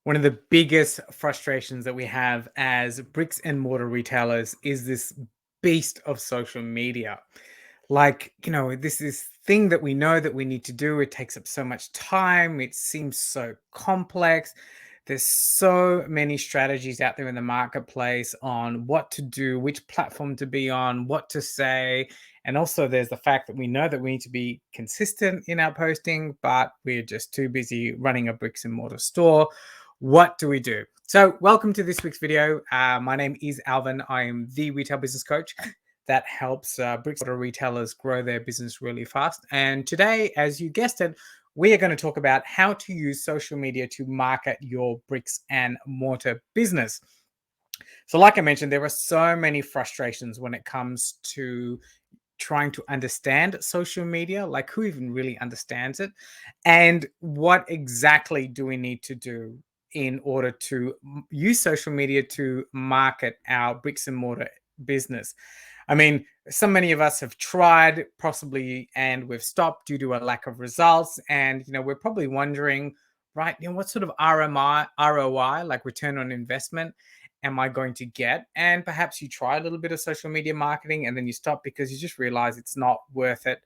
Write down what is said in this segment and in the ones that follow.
One of the biggest frustrations that we have as bricks and mortar retailers is this beast of social media. This is thing that we know that we need to do. It takes up so much time. It seems so complex. There's so many strategies out there in the marketplace on what to do, which platform to be on, what to say. And also, there's the fact that we know that we need to be consistent in our posting, but we're just too busy running a bricks and mortar store. What do we do? So, welcome to this week's video. My name is Alvin. I am the retail business coach that helps bricks and mortar retailers grow their business really fast. And today, as you guessed it, we are going to talk about how to use social media to market your bricks and mortar business. So, like I mentioned, there are so many frustrations when it comes to trying to understand social media, like who even really understands it, and what exactly do we need to do in order to use social media to market our bricks and mortar business. I mean, so many of us have tried possibly and we've stopped due to a lack of results. And, we're probably wondering, right, what sort of ROI, like return on investment, am I going to get? And perhaps you try a little bit of social media marketing and then you stop because you just realize it's not worth it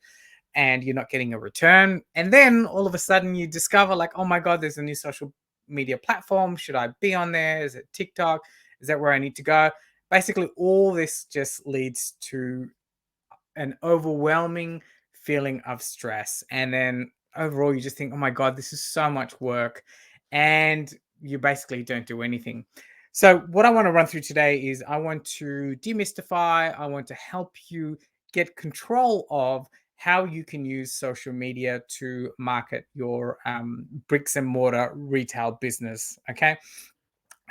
and you're not getting a return. And then all of a sudden you discover, like, oh my God, there's a new social media platform. Should I be on there? Is it TikTok? Is that where I need to go? Basically, all this just leads to an overwhelming feeling of stress. And then overall, you just think, oh my God, this is so much work. And you basically don't do anything. So, what I want to run through today is I want to demystify, I want to help you get control of how you can use social media to market your bricks and mortar retail business. Okay.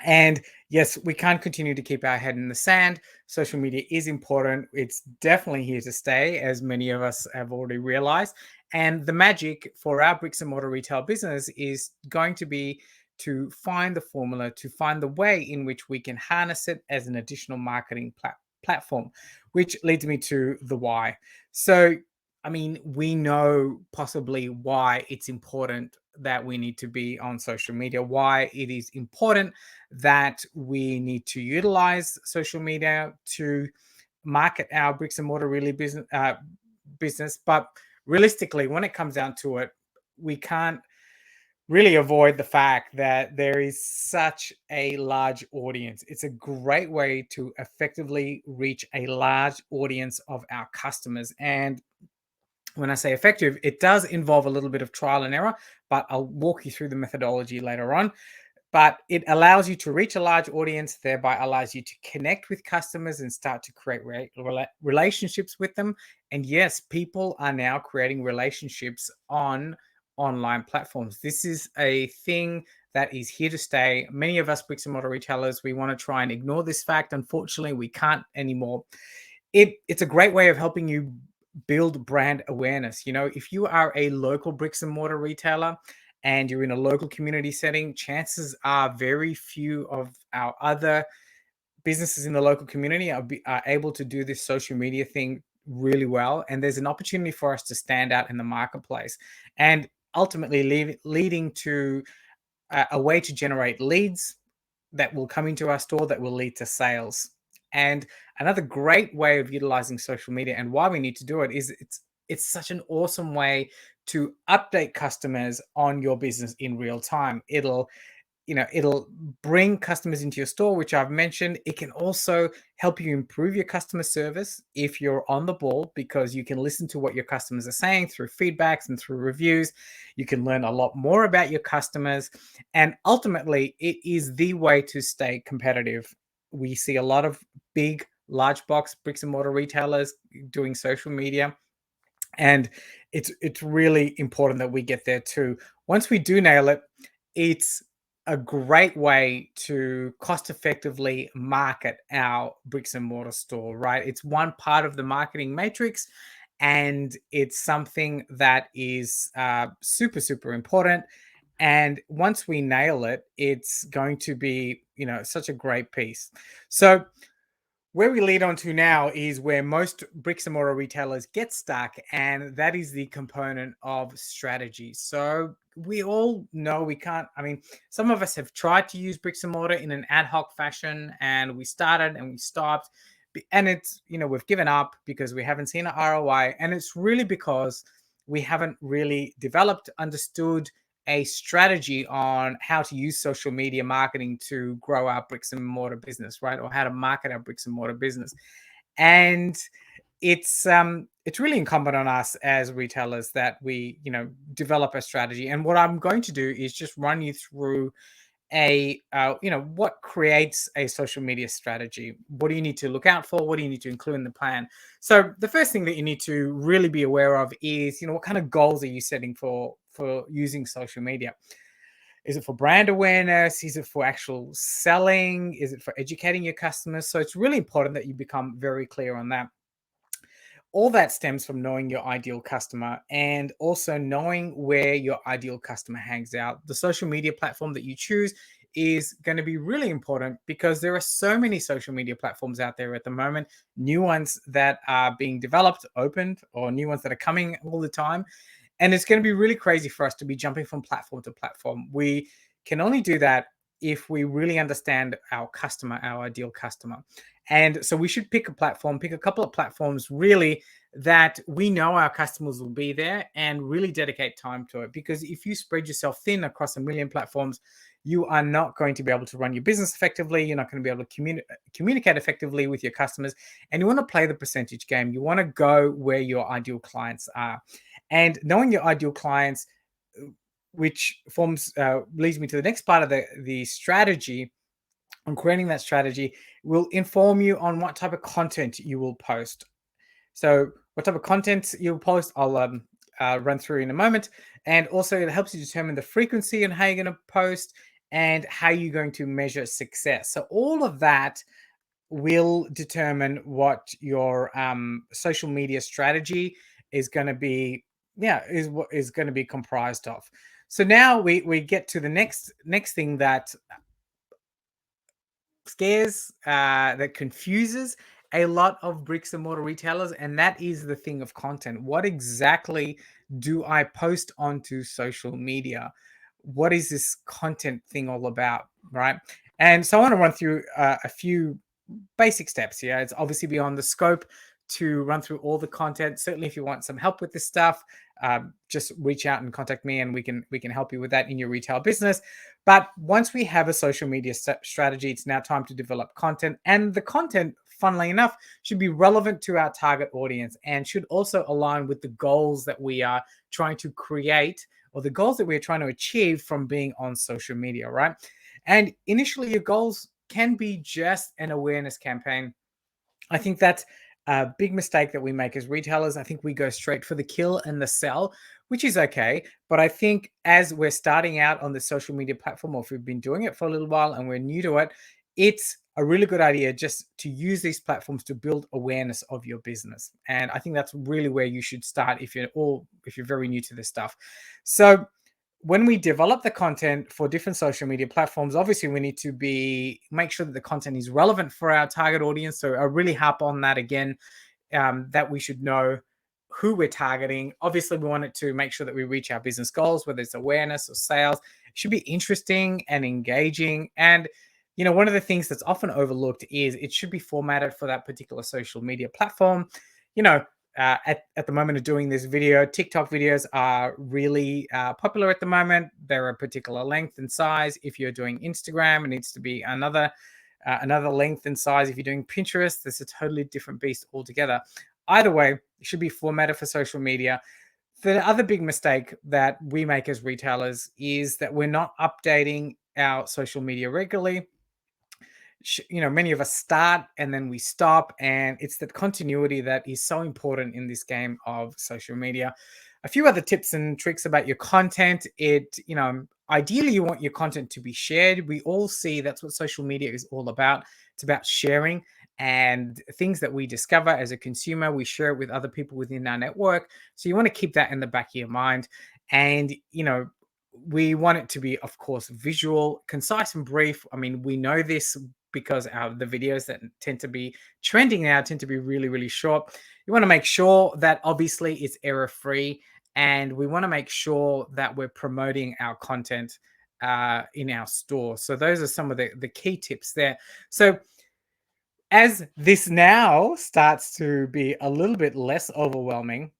And yes, we can't continue to keep our head in the sand. Social media is important. It's definitely here to stay, as many of us have already realized. And the magic for our bricks and mortar retail business is going to be to find the formula, to find the way in which we can harness it as an additional marketing platform, which leads me to the why. So, I mean, we know possibly why it's important that we need to be on social media, why it is important that we need to utilize social media to market our bricks and mortar business. But realistically, when it comes down to it, we can't really avoid the fact that there is such a large audience. It's a great way to effectively reach a large audience of our customers. And when I say effective, it does involve a little bit of trial and error, but I'll walk you through the methodology later on. But it allows you to reach a large audience, thereby allows you to connect with customers and start to create relationships with them. And yes, people are now creating relationships on online platforms. This is a thing that is here to stay. Many of us bricks and mortar retailers, we want to try and ignore this fact. Unfortunately, we can't anymore. It's a great way of helping you build brand awareness. If you are a local bricks and mortar retailer and you're in a local community setting, chances are very few of our other businesses in the local community are able to do this social media thing really well. And there's an opportunity for us to stand out in the marketplace and ultimately leading to a way to generate leads that will come into our store that will lead to sales. And another great way of utilizing social media and why we need to do it is it's such an awesome way to update customers on your business in real time. It'll bring customers into your store, which I've mentioned. It can also help you improve your customer service if you're on the ball, because you can listen to what your customers are saying through feedbacks and through reviews. You can learn a lot more about your customers. And ultimately, it is the way to stay competitive. We see a lot of big, large box bricks and mortar retailers doing social media. And it's really important that we get there too. Once we do nail it, it's a great way to cost effectively market our bricks and mortar store, right? It's one part of the marketing matrix, and it's something that is super, super important. And once we nail it, it's going to be, such a great piece. So, where we lead on to now is where most bricks and mortar retailers get stuck, and that is the component of strategy. So we all know we can't. I mean, some of us have tried to use bricks and mortar in an ad hoc fashion, and we started and we stopped. And it's, we've given up because we haven't seen an ROI. And it's really because we haven't really developed, understood a strategy on how to use social media marketing to grow our bricks and mortar business, right? Or how to market our bricks and mortar business. And it's really incumbent on us as retailers that we develop a strategy. And what I'm going to do is just run you through what creates a social media strategy. What do you need to look out for? What do you need to include in the plan? So the first thing that you need to really be aware of is, what kind of goals are you setting for using social media? Is it for brand awareness? Is it for actual selling? Is it for educating your customers? So it's really important that you become very clear on that. All that stems from knowing your ideal customer and also knowing where your ideal customer hangs out. The social media platform that you choose is going to be really important because there are so many social media platforms out there at the moment, new ones that are being developed, opened, or new ones that are coming all the time. And it's going to be really crazy for us to be jumping from platform to platform. We can only do that if we really understand our customer, our ideal customer. And so we should pick a platform, pick a couple of platforms really that we know our customers will be there, and really dedicate time to it. Because if you spread yourself thin across a million platforms, you are not going to be able to run your business effectively. You're not going to be able to communicate effectively with your customers. And you want to play the percentage game. You want to go where your ideal clients are. And knowing your ideal clients, which forms leads me to the next part of the strategy. On creating that strategy will inform you on what type of content you will post. So what type of content you'll post, I'll run through in a moment. And also it helps you determine the frequency and how you're going to post and how you're going to measure success. So all of that will determine what your social media strategy is going to be. Yeah, is what is going to be comprised of. So now we get to the next thing that scares, that confuses a lot of bricks and mortar retailers, and that is the thing of content. What exactly do I post onto social media? What is this content thing all about, right? And so I want to run through a few basic steps here. It's obviously beyond the scope to run through all the content. Certainly, if you want some help with this stuff, just reach out and contact me, and we can help you with that in your retail business. But once we have a social media strategy, it's now time to develop content, and the content, funnily enough, should be relevant to our target audience and should also align with the goals that we are trying to create, or the goals that we're trying to achieve from being on social media, right? And initially, your goals can be just an awareness campaign. I think that's a big mistake that we make as retailers. I think we go straight for the kill and the sell, which is okay. But I think as we're starting out on the social media platform, or if we've been doing it for a little while and we're new to it, it's a really good idea just to use these platforms to build awareness of your business. And I think that's really where you should start if you're very new to this stuff. So when we develop the content for different social media platforms, obviously we need to make sure that the content is relevant for our target audience. So I really harp on that again, that we should know who we're targeting. Obviously, we want it to make sure that we reach our business goals, whether it's awareness or sales. It should be interesting and engaging. And one of the things that's often overlooked is it should be formatted for that particular social media platform. You know, at the moment of doing this video, TikTok videos are really popular at the moment. They're a particular length and size. If you're doing Instagram, it needs to be another length and size. If you're doing Pinterest, there's a totally different beast altogether. Either way, it should be formatted for social media. The other big mistake that we make as retailers is that we're not updating our social media regularly. Many of us start and then we stop, and it's that continuity that is so important in this game of social media. A few other tips and tricks about your content. Ideally you want your content to be shared. We all see that's what social media is all about. It's about sharing, and things that we discover as a consumer, we share it with other people within our network. So you want to keep that in the back of your mind. And we want it to be, of course, visual, concise, and brief. I mean, we know this because the videos that tend to be trending now tend to be really, really short. You want to make sure that obviously it's error free, and we want to make sure that we're promoting our content in our store. So those are some of the key tips there. So as this now starts to be a little bit less overwhelming,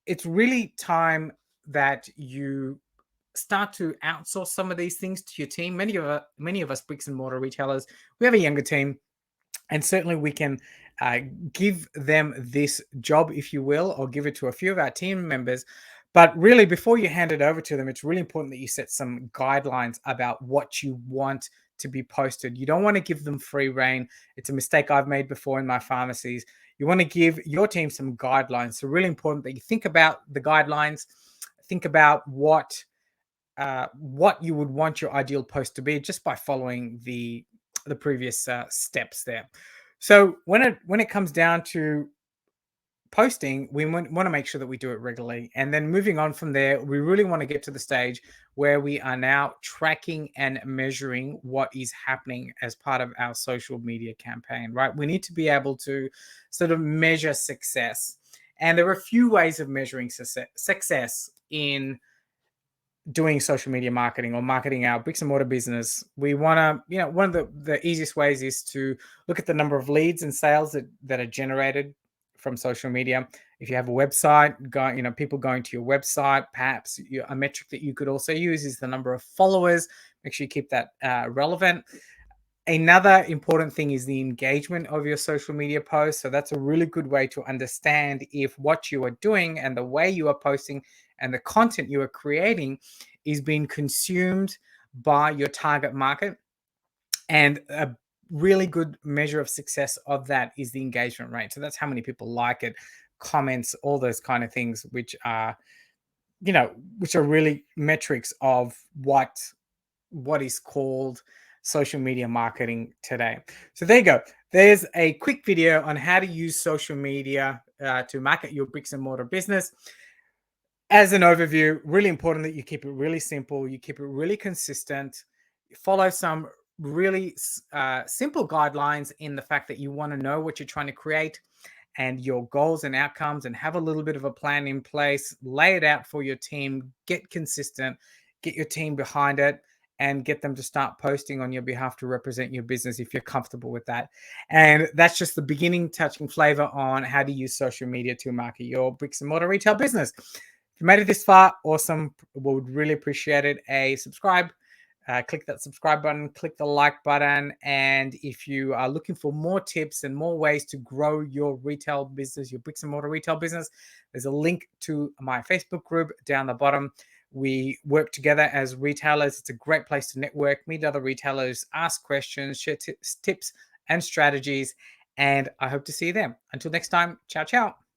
it's really time that you start to outsource some of these things to your team. Many of us bricks and mortar retailers, we have a younger team, and certainly we can give them this job, if you will, or give it to a few of our team members. But really, before you hand it over to them, it's really important that you set some guidelines about what you want to be posted. You don't want to give them free reign. It's a mistake I've made before in my pharmacies. You want to give your team some guidelines. So really important that you think about the guidelines, think about what you would want your ideal post to be just by following the previous steps there. So when it comes down to posting, we want to make sure that we do it regularly. And then moving on from there, we really want to get to the stage where we are now tracking and measuring what is happening as part of our social media campaign, right? We need to be able to sort of measure success. And there are a few ways of measuring success in doing social media marketing or marketing our bricks and mortar business. We want to, one of the easiest ways is to look at the number of leads and sales that are generated from social media. If you have a website, people going to your website, perhaps a metric that you could also use is the number of followers. Make sure you keep that relevant. Another important thing is the engagement of your social media posts. So that's a really good way to understand if what you are doing and the way you are posting and the content you are creating is being consumed by your target market. And a really good measure of success of that is the engagement rate. So that's how many people like it, comments, all those kind of things, which are really metrics of what is called social media marketing today. So there you go. There's a quick video on how to use social media to market your bricks and mortar business. As an overview, really important that you keep it really simple, you keep it really consistent, follow some really simple guidelines in the fact that you want to know what you're trying to create and your goals and outcomes, and have a little bit of a plan in place, lay it out for your team, get consistent, get your team behind it, and get them to start posting on your behalf to represent your business if you're comfortable with that. And that's just the beginning touching flavor on how to use social media to market your bricks and mortar retail business. If you made it this far, awesome. We would really appreciate it. Subscribe. Click that subscribe button, click the like button. And if you are looking for more tips and more ways to grow your retail business, your bricks and mortar retail business, there's a link to my Facebook group down the bottom. We work together as retailers. It's a great place to network, meet other retailers, ask questions, share tips and strategies. And I hope to see you there. Until next time, ciao, ciao.